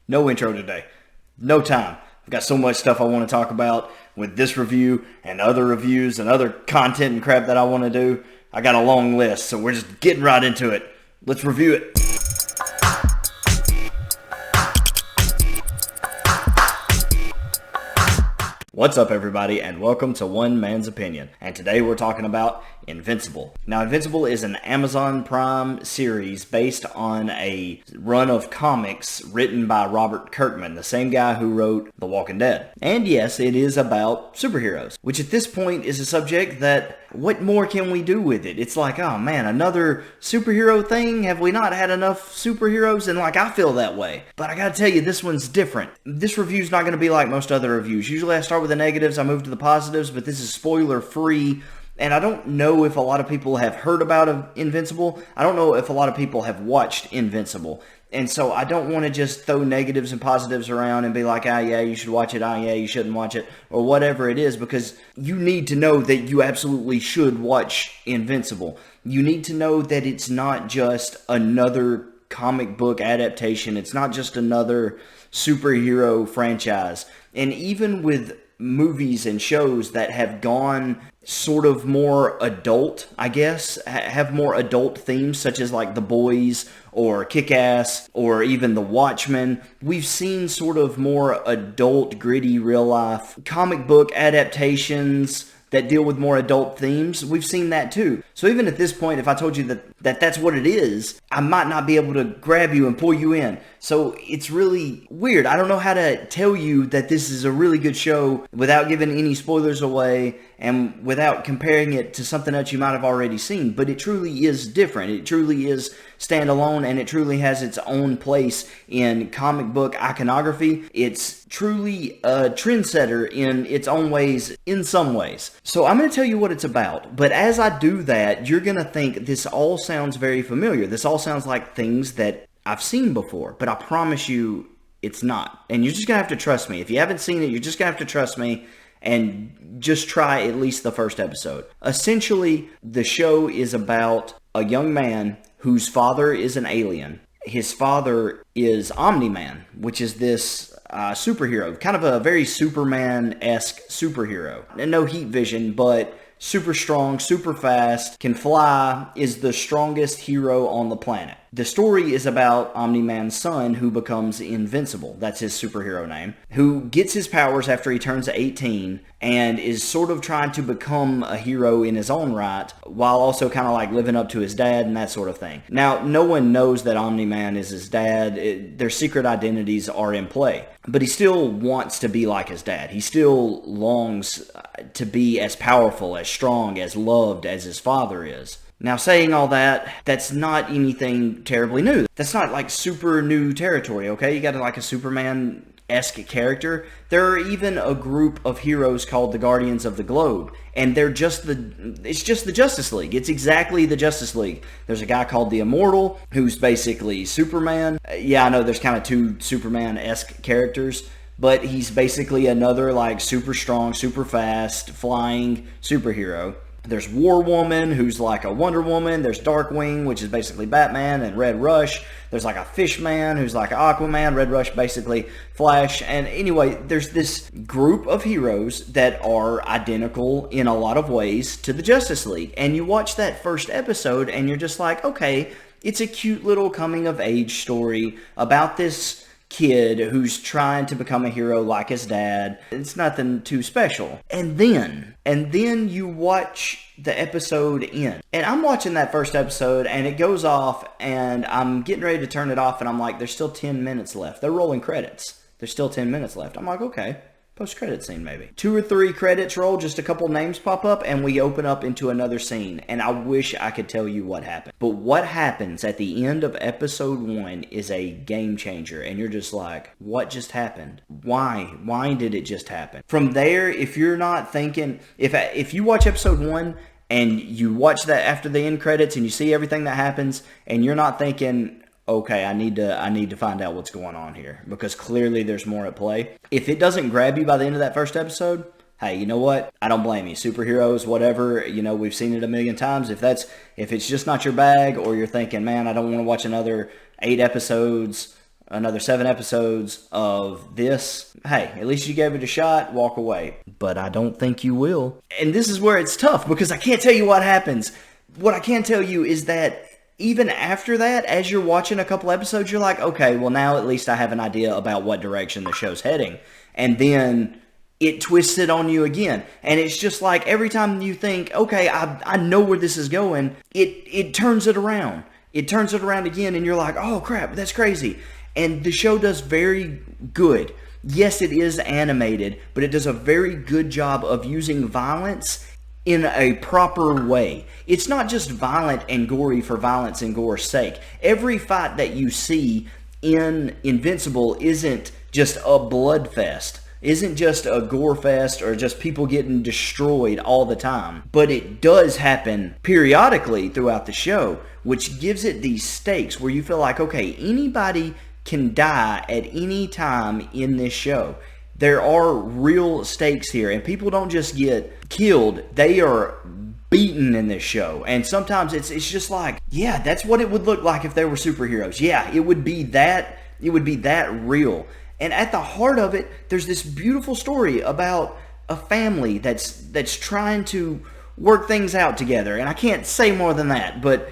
No intro today. No time. I've got so much stuff I want to talk about with this review and other reviews and other content and crap that I want to do. I got a long list, so we're just getting right into it. Let's review it. What's up, everybody, and welcome to One Man's Opinion. And today we're talking about Invincible. Now, Invincible is an Amazon Prime series based on a run of comics written by Robert Kirkman, the same guy who wrote The Walking Dead. And yes, it is about superheroes, which at this point is a subject that, what more can we do with it? It's like, oh man, another superhero thing? Have we not had enough superheroes? And I feel that way. But I gotta tell you, this one's different. This review's not gonna be like most other reviews. Usually I start with the negatives, I move to the positives, but this is spoiler free. And I don't know if a lot of people have heard about Invincible. I don't know if a lot of people have watched Invincible. And so I don't want to just throw negatives and positives around and be like, ah, yeah, you should watch it, ah, yeah, you shouldn't watch it, or whatever it is, because you need to know that you absolutely should watch Invincible. You need to know that it's not just another comic book adaptation. It's not just another superhero franchise. And even with movies and shows that have gone sort of more adult, I guess, have more adult themes, such as like The Boys or Kick-Ass or even The Watchmen, we've seen sort of more adult, gritty, real-life comic book adaptations that deal with more adult themes. We've seen that too. So even at this point, if I told you that that's what it is, I might not be able to grab you and pull you in. So it's really weird. I don't know how to tell you that this is a really good show without giving any spoilers away and without comparing it to something that you might have already seen. But it truly is different. It truly is standalone, and it truly has its own place in comic book iconography. It's truly a trendsetter in its own ways, in some ways. So I'm going to tell you what it's about. But as I do that, you're going to think this all sounds very familiar. This all sounds like things that I've seen before. But I promise you, it's not. And you're just going to have to trust me. If you haven't seen it, you're just going to have to trust me and just try at least the first episode. Essentially, the show is about a young man whose father is an alien. His father is Omni-Man, which is this superhero, kind of a very Superman-esque superhero. And no heat vision, but super strong, super fast, can fly, is the strongest hero on the planet. The story is about Omni-Man's son, who becomes Invincible. That's his superhero name. Who gets his powers after he turns 18 and is sort of trying to become a hero in his own right, while also kind of like living up to his dad and that sort of thing. Now, no one knows that Omni-Man is his dad. Their secret identities are in play. But he still wants to be like his dad. He still longs to be as powerful, as strong, as loved as his father is. Now, saying all that, that's not anything terribly new. That's not like super new territory, okay? You got like a Superman-esque character. There are even a group of heroes called the Guardians of the Globe, and it's just the Justice League. It's exactly the Justice League. There's a guy called the Immortal, who's basically Superman. Yeah, I know there's kind of two Superman-esque characters, but he's basically another like super strong, super fast, flying superhero. There's War Woman, who's like a Wonder Woman. There's Darkwing, which is basically Batman, and Red Rush. There's like a Fishman, who's like Aquaman. Red Rush, basically Flash. And anyway, there's this group of heroes that are identical in a lot of ways to the Justice League. And you watch that first episode, and you're just like, okay, it's a cute little coming-of-age story about this kid who's trying to become a hero like his dad. It's nothing too special. And then you watch the episode end. And I'm watching that first episode, and it goes off, and I'm getting ready to turn it off, and I'm like, there's still 10 minutes left. They're rolling credits. There's still 10 minutes left. I'm like, okay. Post-credit scene, maybe. 2 or 3 credits roll, just a couple names pop up, and we open up into another scene. And I wish I could tell you what happened. But what happens at the end of episode 1 is a game changer. And you're just like, what just happened? Why? Why did it just happen? From there, if you're not thinking... If you watch episode 1 and you watch that after the end credits and you see everything that happens, and you're not thinking... okay, I need to find out what's going on here, because clearly there's more at play. If it doesn't grab you by the end of that first episode, hey, you know what? I don't blame you. Superheroes, whatever, we've seen it a million times. If it's just not your bag, or you're thinking, man, I don't want to watch another 8 episodes another 7 episodes of this. Hey, at least you gave it a shot, walk away. But I don't think you will. And this is where it's tough, because I can't tell you what happens. What I can tell you is that even after that, as you're watching a couple episodes, you're like, okay, well now at least I have an idea about what direction the show's heading. And then it twists it on you again. And it's just like every time you think, okay, I know where this is going, it turns it around. It turns it around again, and you're like, oh crap, that's crazy. And the show does very good. Yes, it is animated, but it does a very good job of using violence in a proper way. It's not just violent and gory for violence and gore's sake. Every fight that you see in Invincible isn't just a blood fest, isn't just a gore fest or just people getting destroyed all the time. But it does happen periodically throughout the show, which gives it these stakes where you feel like, okay, anybody can die at any time in this show. There are real stakes here, and people don't just get killed, they are beaten in this show. And sometimes it's just like, yeah, that's what it would look like if they were superheroes. Yeah, it would be that real. And at the heart of it, there's this beautiful story about a family that's trying to work things out together. And I can't say more than that, but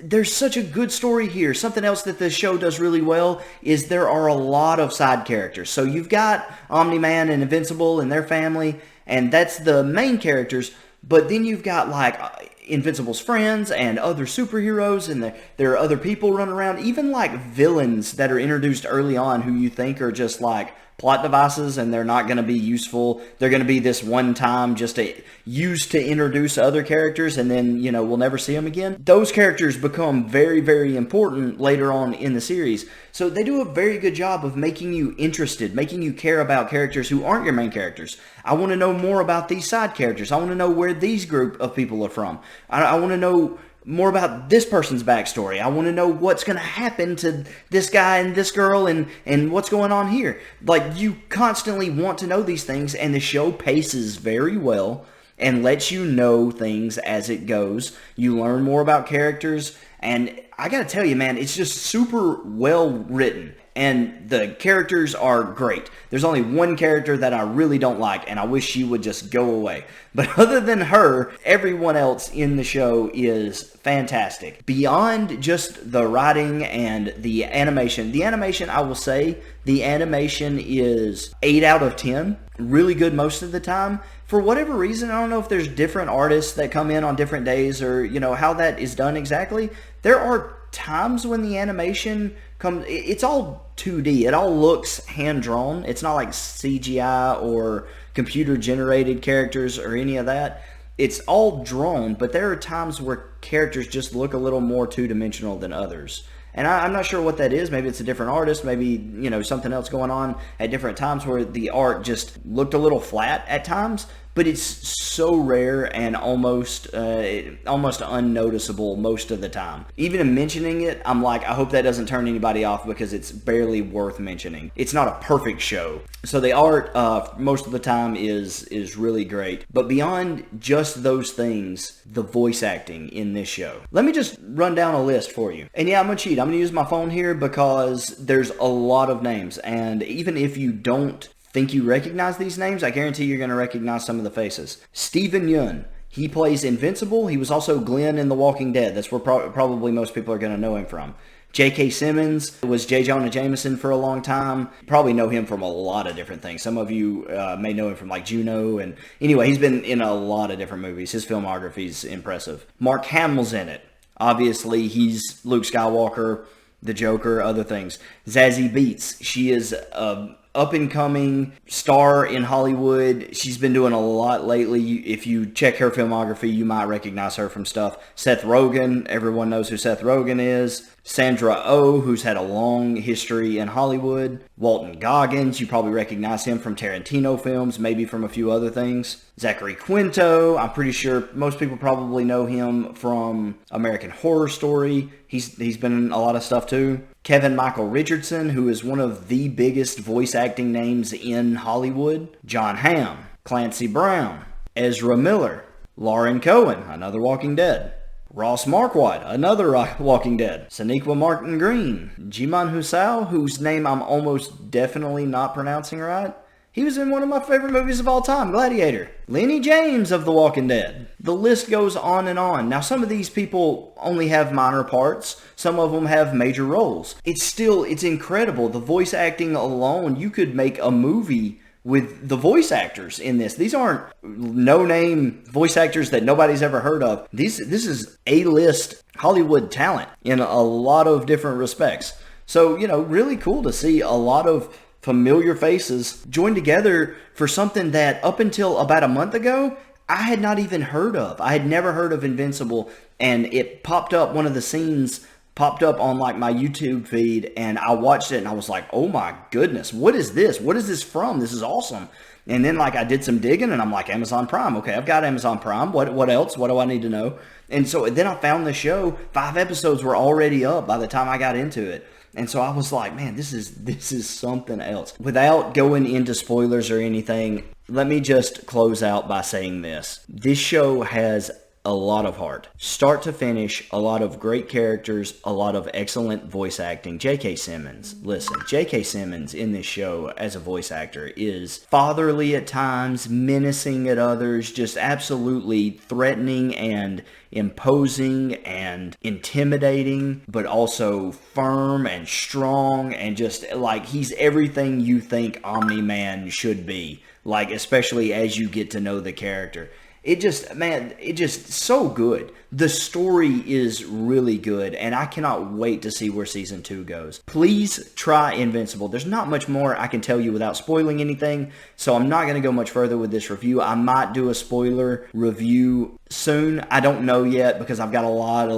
there's such a good story here. Something else that the show does really well is there are a lot of side characters. So you've got Omni-Man and Invincible and their family, and that's the main characters. But then you've got like Invincible's friends and other superheroes, and there are other people running around, even like villains that are introduced early on who you think are just like plot devices and they're not going to be useful. They're going to be this one time just used to introduce other characters, and then, you know, we'll never see them again. Those characters become very, very important later on in the series. So they do a very good job of making you interested, making you care about characters who aren't your main characters. I want to know more about these side characters. I want to know where these group of people are from. I want to know more about this person's backstory. I want to know what's going to happen to this guy and this girl and what's going on here. Like, you constantly want to know these things, and the show paces very well and lets you know things as it goes. You learn more about characters, and I gotta tell you, man, it's just super well written. And the characters are great. There's only one character that I really don't like, and I wish she would just go away. But other than her, everyone else in the show is fantastic. Beyond just the writing and the animation, I will say, the animation is 8 out of 10. Really good most of the time. For whatever reason, I don't know if there's different artists that come in on different days or, you know, how that is done exactly. There are times when the animation comes, it's all 2D. It all looks hand-drawn. It's not like CGI or computer-generated characters or any of that. It's all drawn, but there are times where characters just look a little more two-dimensional than others. And I'm not sure what that is. Maybe it's a different artist. Maybe, you know, something else going on at different times where the art just looked a little flat at times. But it's so rare and almost unnoticeable most of the time. Even in mentioning it, I'm like, I hope that doesn't turn anybody off because it's barely worth mentioning. It's not a perfect show. So the art, most of the time, is really great. But beyond just those things, the voice acting in this show. Let me just run down a list for you. And yeah, I'm going to cheat. I'm going to use my phone here because there's a lot of names. And even if you don't think you recognize these names, I guarantee you're going to recognize some of the faces. Steven Yeun, he plays Invincible. He was also Glenn in The Walking Dead. That's where probably most people are going to know him from. J.K. Simmons was J. Jonah Jameson for a long time. You probably know him from a lot of different things. Some of you may know him from like Juno. And anyway, he's been in a lot of different movies. His filmography is impressive. Mark Hamill's in it. Obviously, he's Luke Skywalker, the Joker, other things. Zazie Beetz, she is a up-and-coming star in Hollywood. She's been doing a lot lately. If you check her filmography, you might recognize her from stuff. Seth Rogen, everyone knows who Seth Rogen is. Sandra Oh, who's had a long history in Hollywood. Walton Goggins, you probably recognize him from Tarantino films, maybe from a few other things. Zachary Quinto, I'm pretty sure most people probably know him from American Horror Story. He's been in a lot of stuff too. Kevin Michael Richardson, who is one of the biggest voice acting names in Hollywood. John Hamm, Clancy Brown, Ezra Miller, Lauren Cohen, another Walking Dead, Ross Marquardt, another Walking Dead. Sonequa Martin Green. Jiman Husao, whose name I'm almost definitely not pronouncing right. He was in one of my favorite movies of all time, Gladiator. Lenny James of The Walking Dead. The list goes on and on. Now, some of these people only have minor parts. Some of them have major roles. It's incredible. The voice acting alone, you could make a movie with the voice actors in this. These aren't no-name voice actors that nobody's ever heard of. This is A-list Hollywood talent in a lot of different respects. So, really cool to see a lot of familiar faces joined together for something that up until about a month ago, I had not even heard of. I had never heard of Invincible, and it popped up, one of the scenes popped up on like my YouTube feed, and I watched it and I was like, oh my goodness, what is this? What is this from? This is awesome. And then like I did some digging and I'm like, Amazon Prime. Okay, I've got Amazon Prime. What else? What do I need to know? And so then I found the show. 5 episodes were already up by the time I got into it. And so I was like, man, this is something else. Without going into spoilers or anything, let me just close out by saying this. This show has a lot of heart. Start to finish, a lot of great characters, a lot of excellent voice acting. J.K. Simmons, listen, J.K. Simmons in this show as a voice actor is fatherly at times, menacing at others, just absolutely threatening and imposing and intimidating, but also firm and strong, and just like he's everything you think Omni-Man should be, like especially as you get to know the character. It just so good. The story is really good, and I cannot wait to see where season 2 goes. Please try Invincible. There's not much more I can tell you without spoiling anything, so I'm not going to go much further with this review. I might do a spoiler review soon. I don't know yet because I've got a lot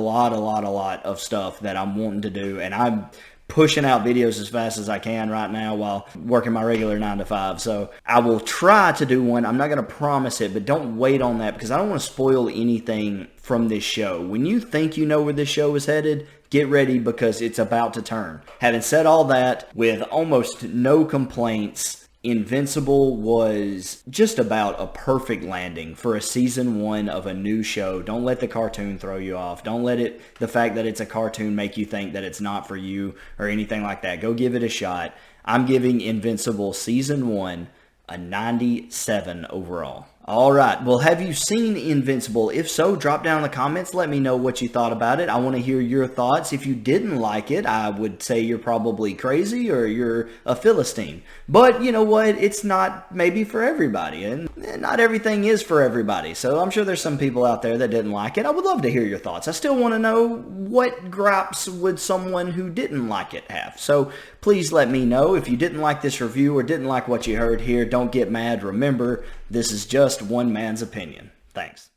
of stuff that I'm wanting to do, and I'm pushing out videos as fast as I can right now while working my regular 9 to 5. So I will try to do one. I'm not going to promise it, but don't wait on that because I don't want to spoil anything from this show. When you think you know where this show is headed, get ready because it's about to turn. Having said all that, with almost no complaints, Invincible was just about a perfect landing for a season 1 of a new show. Don't let the cartoon throw you off. Don't let the fact that it's a cartoon make you think that it's not for you or anything like that. Go give it a shot. I'm giving Invincible season 1 a 97 overall. All right. Well, have you seen Invincible? If so, drop down in the comments. Let me know what you thought about it. I want to hear your thoughts. If you didn't like it, I would say you're probably crazy or you're a Philistine. But you know what? It's not maybe for everybody, and not everything is for everybody. So I'm sure there's some people out there that didn't like it. I would love to hear your thoughts. I still want to know what gripes would someone who didn't like it have. So please let me know. If you didn't like this review or didn't like what you heard here, don't get mad. Remember, this is just one man's opinion. Thanks.